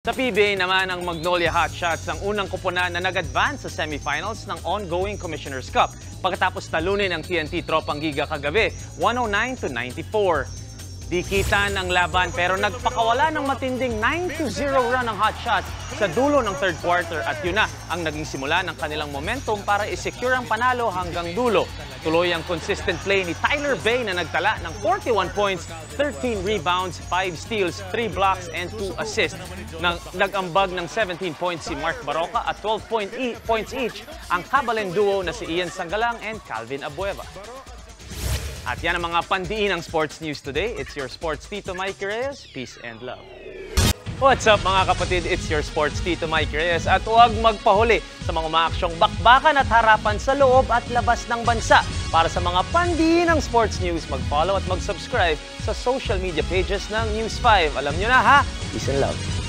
Sa PBA naman, ang Magnolia Hotshots ang unang kuponan na nag-advance sa semifinals ng ongoing Commissioner's Cup pagkatapos talunin ang TNT Tropang Giga kagabi, 109-94. Di kita ng laban pero nagpakawala ng matinding 9-0 run ng Hotshots sa dulo ng third quarter at yun na ang naging simula ng kanilang momentum para i-secure ang panalo hanggang dulo. Tuloy ang consistent play ni Tyler Bay na nagtala ng 41 points, 13 rebounds, 5 steals, 3 blocks, and 2 assists. Nag-ambag ng 17 points si Mark Baroka at 12 points each ang Kabalen duo na si Ian Sangalang and Calvin Abueva. At yan ang mga pandiin ng sports news today. It's your sports Tito Mike Reyes. Peace and love. What's up mga kapatid? It's your sports Tito Mike Reyes. At huwag magpahuli sa mga umaaksyong bakbakan at harapan sa loob at labas ng bansa. Para sa mga pandiin ng sports news, mag-follow at mag-subscribe sa social media pages ng News 5. Alam nyo na ha? Peace and love.